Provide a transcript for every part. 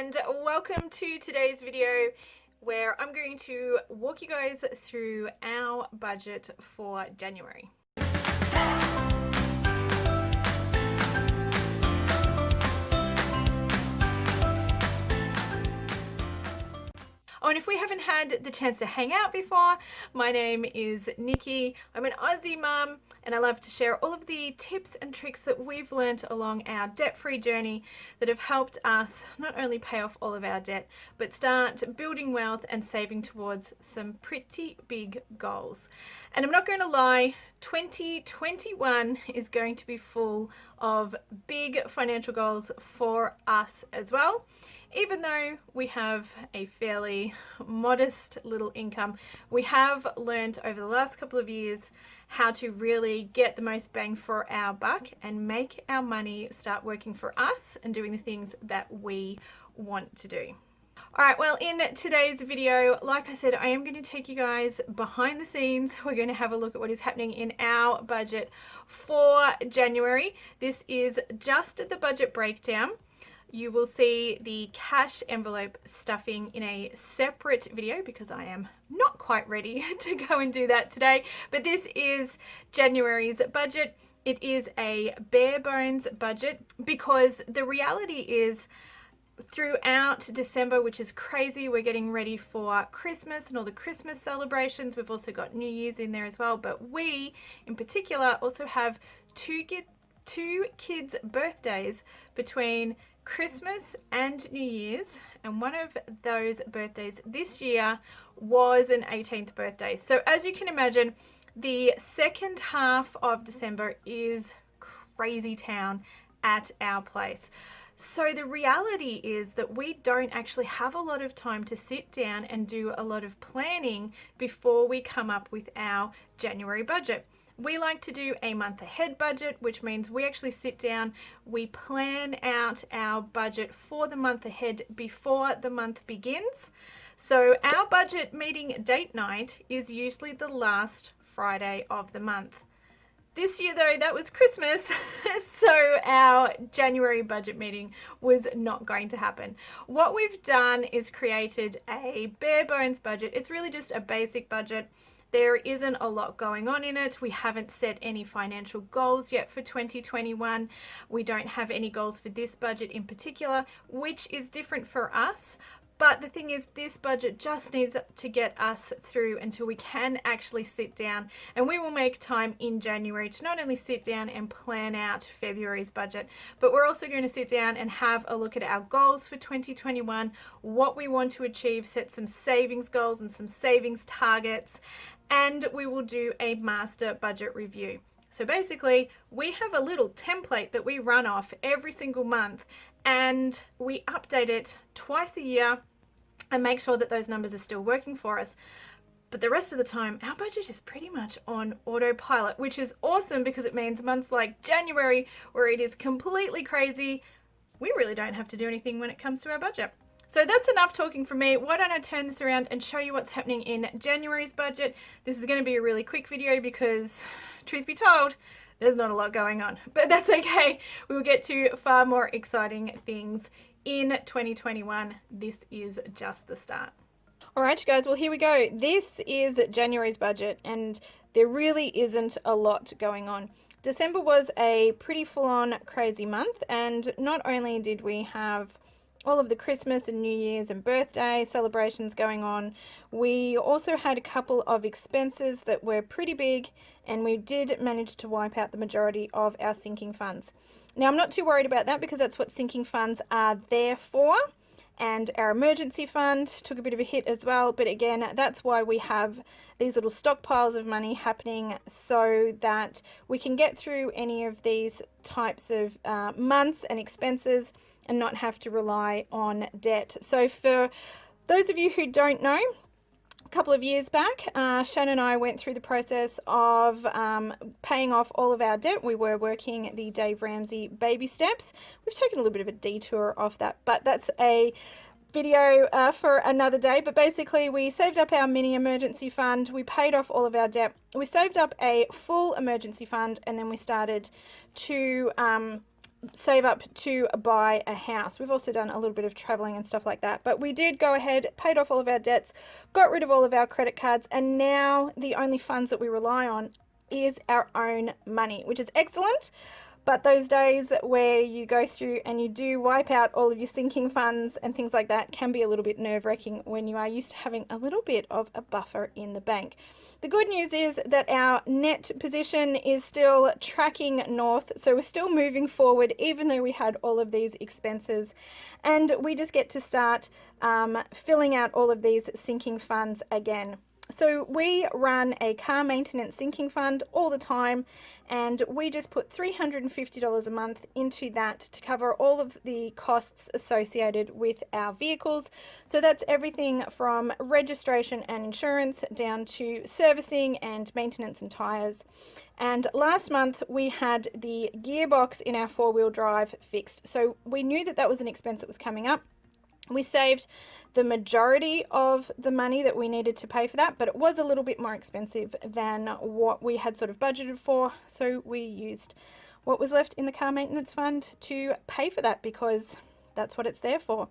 and welcome to today's video where I'm going to walk you guys through our budget for January. Oh, and if we haven't had the chance to hang out before, my name is Nikki. I'm an Aussie mum, and I love to share all of the tips and tricks that we've learned along our debt-free journey that have helped us not only pay off all of our debt, but start building wealth and saving towards some pretty big goals. And I'm not going to lie, 2021 is going to be full of big financial goals for us as well. Even though we have a fairly modest little income, we have learned over the last couple of years how to really get the most bang for our buck and make our money start working for us and doing the things that we want to do. All right, well, in today's video, like I said, I am going to take you guys behind the scenes. We're going to have a look at what is happening in our budget for January. This is just the budget breakdown. You will see the cash envelope stuffing in a separate video because I am not quite ready to go and do that today. But this is January's budget. It is a bare bones budget because the reality is throughout December, which is crazy, we're getting ready for Christmas and all the Christmas celebrations. We've also got New Year's in there as well. But we, in particular, also have two kids' birthdays between Christmas and New Year's, and one of those birthdays this year was an 18th birthday. So as you can imagine, the second half of December is crazy town at our place. So the reality is that we don't actually have a lot of time to sit down and do a lot of planning before we come up with our January budget. We like to do a month ahead budget, which means we actually sit down, we plan out our budget for the month ahead before the month begins. So our budget meeting date night is usually the last Friday of the month. This year though, that was Christmas, so our January budget meeting was not going to happen. What we've done is created a bare bones budget. It's really just a basic budget. There isn't a lot going on in it. We haven't set any financial goals yet for 2021. We don't have any goals for this budget in particular, which is different for us. But the thing is, this budget just needs to get us through until we can actually sit down, and we will make time in January to not only sit down and plan out February's budget, but we're also going to sit down and have a look at our goals for 2021, what we want to achieve, set some savings goals and some savings targets, and we will do a master budget review. So basically, we have a little template that we run off every single month, and we update it twice a year and make sure that those numbers are still working for us. But the rest of the time, our budget is pretty much on autopilot, which is awesome because it means months like January, where it is completely crazy, we really don't have to do anything when it comes to our budget. So that's enough talking from me. Why don't I turn this around and show you what's happening in January's budget. This is going to be a really quick video because, truth be told, there's not a lot going on, but that's okay. We will get to far more exciting things in 2021. This is just the start. All right, you guys, well, here we go. This is January's budget, and there really isn't a lot going on. December was a pretty full-on crazy month, and not only did we have all of the Christmas and New Year's and birthday celebrations going on, we also had a couple of expenses that were pretty big, and we did manage to wipe out the majority of our sinking funds. Now, I'm not too worried about that because that's what sinking funds are there for, and our emergency fund took a bit of a hit as well, but again, that's why we have these little stockpiles of money happening so that we can get through any of these types of months and expenses and not have to rely on debt. So for those of you who don't know, a couple of years back, Shannon and I went through the process of paying off all of our debt. We were working the Dave Ramsey baby steps. We've taken a little bit of a detour off that, but that's a video for another day. But basically, we saved up our mini emergency fund. We paid off all of our debt. We saved up a full emergency fund, and then we started to save up to buy a house. We've also done a little bit of traveling and stuff like that, but we did go ahead, paid off all of our debts, got rid of all of our credit cards, and now the only funds that we rely on is our own money, which is excellent. But those days where you go through and you do wipe out all of your sinking funds and things like that can be a little bit nerve-wracking when you are used to having a little bit of a buffer in the bank. The good news is that our net position is still tracking north, so we're still moving forward even though we had all of these expenses, and we just get to start filling out all of these sinking funds again. So we run a car maintenance sinking fund all the time, and we just put $350 a month into that to cover all of the costs associated with our vehicles. So that's everything from registration and insurance down to servicing and maintenance and tires. And last month we had the gearbox in our four-wheel drive fixed. So we knew that that was an expense that was coming up. We saved the majority of the money that we needed to pay for that, but it was a little bit more expensive than what we had sort of budgeted for. So we used what was left in the car maintenance fund to pay for that because that's what it's there for.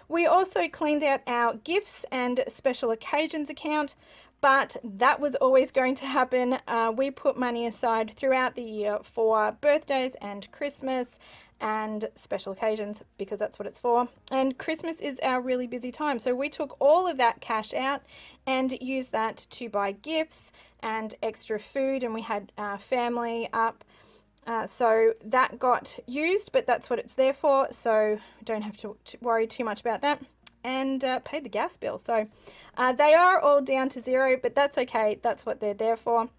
We also cleaned out our gifts and special occasions account, but that was always going to happen. We put money aside throughout the year for birthdays and Christmas and special occasions because that's what it's for. And Christmas is our really busy time. So we took all of that cash out and used that to buy gifts and extra food, and we had family up. So that got used, but that's what it's there for. So don't have to worry too much about that. And paid the gas bill. So they are all down to zero, but that's okay. That's what they're there for.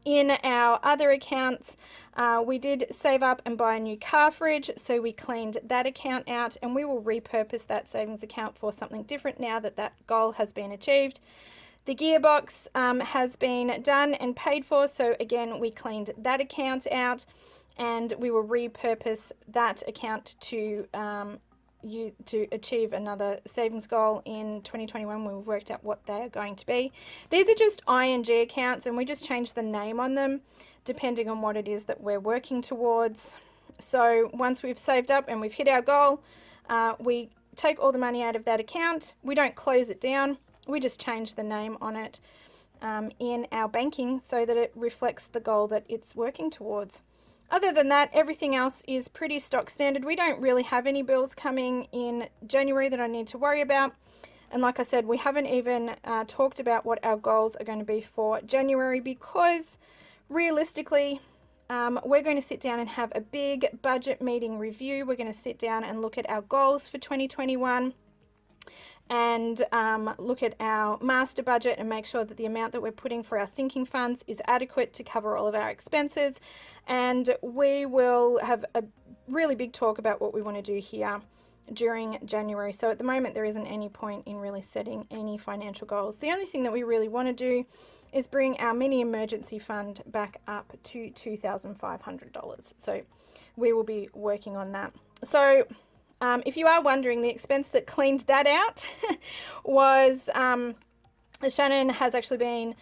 In our other accounts, we did save up and buy a new car fridge, so we cleaned that account out, and we will repurpose that savings account for something different now that that goal has been achieved. The gearbox has been done and paid for, so again we cleaned that account out, and we will repurpose that account to achieve another savings goal in 2021 when we've worked out what they are going to be. These are just ING accounts, and we just change the name on them depending on what it is that we're working towards. So once we've saved up and we've hit our goal, we take all the money out of that account. We don't close it down. We just change the name on it in our banking so that it reflects the goal that it's working towards. Other than that, everything else is pretty stock standard. We don't really have any bills coming in January that I need to worry about. And like I said, we haven't even talked about what our goals are going to be for January because realistically, we're going to sit down and have a big budget meeting review. We're going to sit down and look at our goals for 2021 and look at our master budget and make sure that the amount that we're putting for our sinking funds is adequate to cover all of our expenses. And we will have a really big talk about what we want to do here during January. So at the moment, there isn't any point in really setting any financial goals. The only thing that we really want to do is bring our mini emergency fund back up to $2,500. So we will be working on that. So if you are wondering, the expense that cleaned that out was Shannon has actually been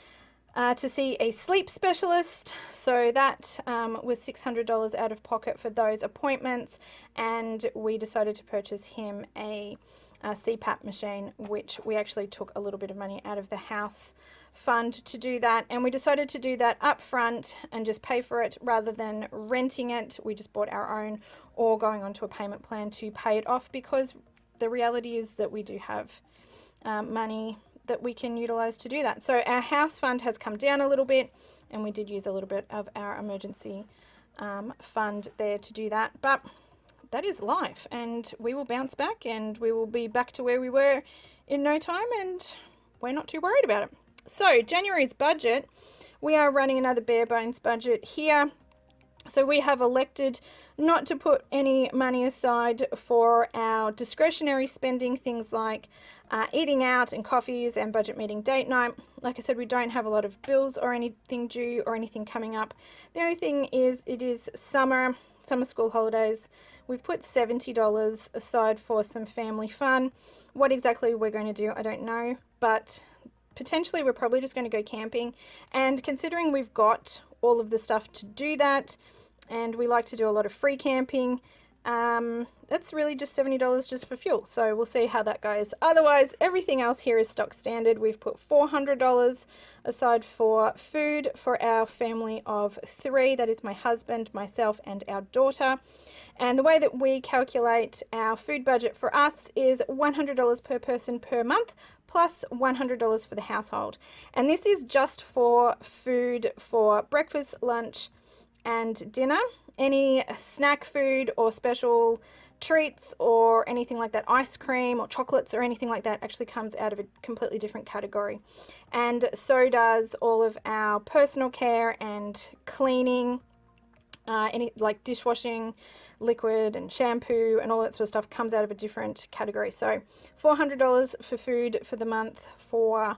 to see a sleep specialist. So that was $600 out of pocket for those appointments. And we decided to purchase him a CPAP machine, which we actually took a little bit of money out of the house fund to do that, and we decided to do that up front and just pay for it rather than renting it. We just bought our own or going onto a payment plan to pay it off because the reality is that we do have money that we can utilize to do that. So our house fund has come down a little bit, and we did use a little bit of our emergency fund there to do that, but that is life, and we will bounce back and we will be back to where we were in no time, and we're not too worried about it. So January's budget, we are running another bare bones budget here. So we have elected not to put any money aside for our discretionary spending, things like eating out and coffees and budget meeting date night. Like I said, we don't have a lot of bills or anything due or anything coming up. The only thing is it is summer school holidays. We've put $70 aside for some family fun. What exactly we're going to do, I don't know, but potentially we're probably just going to go camping. And considering we've got all of the stuff to do that, and we like to do a lot of free camping. That's really just $70 just for fuel, so we'll see how that goes. Otherwise, everything else here is stock standard. We've put $400 aside for food for our family of 3. That is my husband, myself, and our daughter. And the way that we calculate our food budget for us is $100 per person per month plus $100 for the household. And this is just for food for breakfast, lunch, and dinner. Any snack food or special treats or anything like that, ice cream or chocolates or anything like that, actually comes out of a completely different category. And so does all of our personal care and cleaning, any like dishwashing liquid and shampoo and all that sort of stuff comes out of a different category. So $400 for food for the month for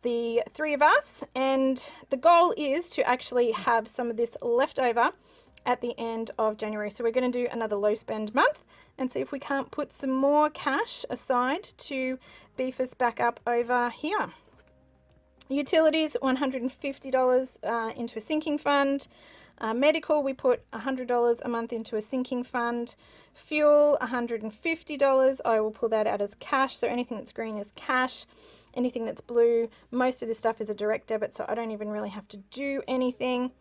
the 3 of us, and the goal is to actually have some of this left over at the end of January. So we're going to do another low spend month and see if we can't put some more cash aside to beef us back up over here. Utilities, $150 into a sinking fund. Medical, we put $100 a month into a sinking fund. Fuel, $150. I will pull that out as cash. So anything that's green is cash. Anything that's blue, most of this stuff is a direct debit, so I don't even really have to do anything.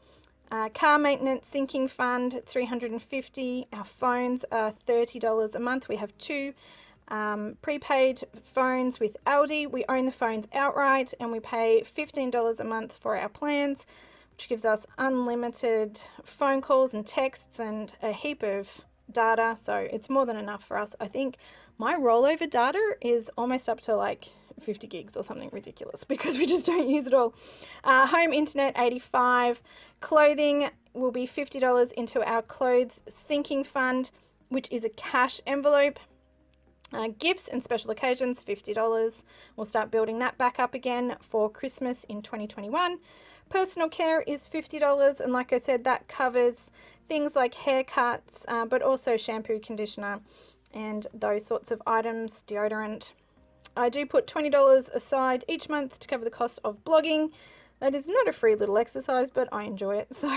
Car maintenance, sinking fund, $350. Our phones are $30 a month. We have 2 prepaid phones with Aldi. We own the phones outright, and we pay $15 a month for our plans, which gives us unlimited phone calls and texts and a heap of data. So it's more than enough for us. I think my rollover data is almost up to like 50 gigs or something ridiculous because we just don't use it all. Home internet, $85. Clothing will be $50 into our clothes sinking fund, which is a cash envelope. Gifts and special occasions, $50. We'll start building that back up again for Christmas in 2021. Personal care is $50, and like I said, that covers things like haircuts, but also shampoo, conditioner, and those sorts of items, deodorant. I do put $20 aside each month to cover the cost of blogging. That is not a free little exercise, but I enjoy it. So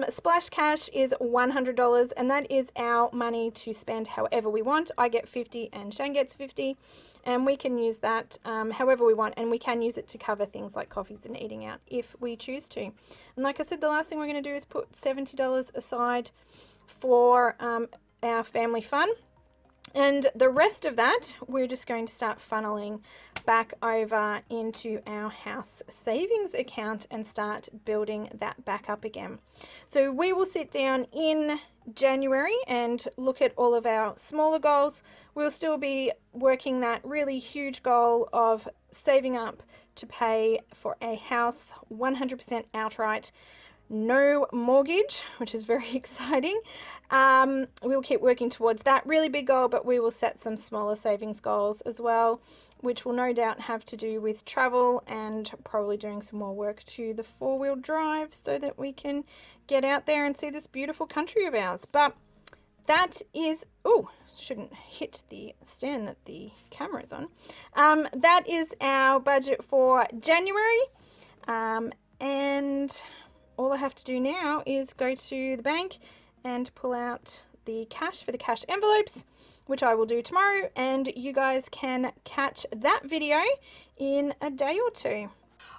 splash cash is $100, and that is our money to spend however we want. I get 50 and Shane gets 50, and we can use that however we want, and we can use it to cover things like coffees and eating out if we choose to. And like I said, the last thing we're going to do is put $70 aside for our family fun. And the rest of that, we're just going to start funneling back over into our house savings account and start building that back up again. So we will sit down in January and look at all of our smaller goals. We'll still be working that really huge goal of saving up to pay for a house 100% outright. No mortgage, which is very exciting. We'll keep working towards that really big goal, but we will set some smaller savings goals as well, which will no doubt have to do with travel and probably doing some more work to the 4-wheel drive so that we can get out there and see this beautiful country of ours. But that is, shouldn't hit the stand that the camera is on. That is our budget for January. And all I have to do now is go to the bank and pull out the cash for the cash envelopes, which I will do tomorrow, and you guys can catch that video in a day or 2.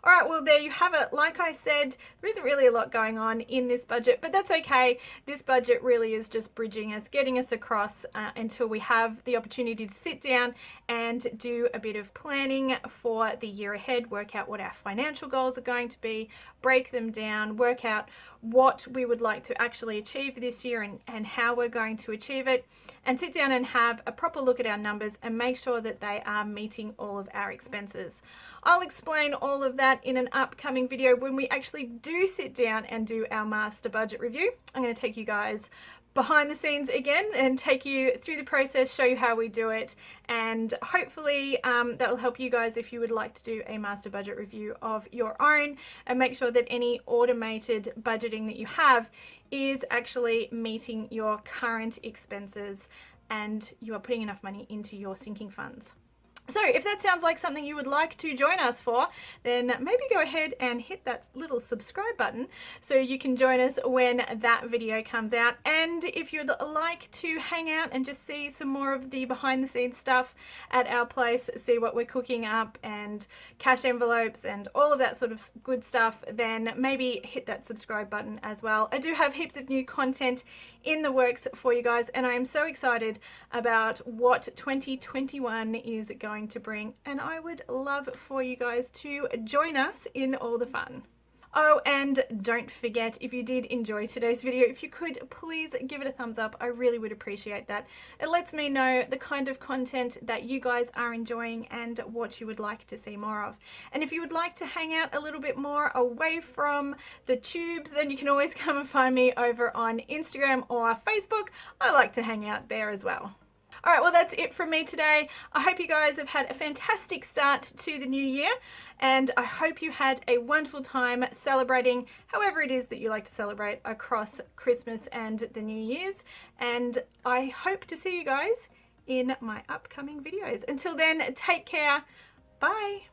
All right, well, there you have it. Like I said, there isn't really a lot going on in this budget, but that's okay. This budget really is just bridging us, getting us across until we have the opportunity to sit down and do a bit of planning for the year ahead, work out what our financial goals are going to be, break them down, work out what we would like to actually achieve this year and how we're going to achieve it, and sit down and have a proper look at our numbers and make sure that they are meeting all of our expenses. I'll explain all of that in an upcoming video when we actually do sit down and do our master budget review. I'm going to take you guys behind the scenes again and take you through the process, show you how we do it, and hopefully that will help you guys if you would like to do a master budget review of your own and make sure that any automated budgeting that you have is actually meeting your current expenses and you are putting enough money into your sinking funds. So if that sounds like something you would like to join us for, then maybe go ahead and hit that little subscribe button so you can join us when that video comes out. And if you'd like to hang out and just see some more of the behind the scenes stuff at our place, see what we're cooking up and cash envelopes and all of that sort of good stuff, then maybe hit that subscribe button as well. I do have heaps of new content in the works for you guys, and I am so excited about what 2021 is going to bring, and I would love for you guys to join us in all the fun. Oh, and don't forget, if you did enjoy today's video, if you could please give it a thumbs up. I really would appreciate that. It lets me know the kind of content that you guys are enjoying and what you would like to see more of. And if you would like to hang out a little bit more away from the tubes, then you can always come and find me over on Instagram or Facebook. I like to hang out there as well. All right, well, that's it from me today. I hope you guys have had a fantastic start to the new year, and I hope you had a wonderful time celebrating however it is that you like to celebrate across Christmas and the New Year's. And I hope to see you guys in my upcoming videos. Until then, take care. Bye.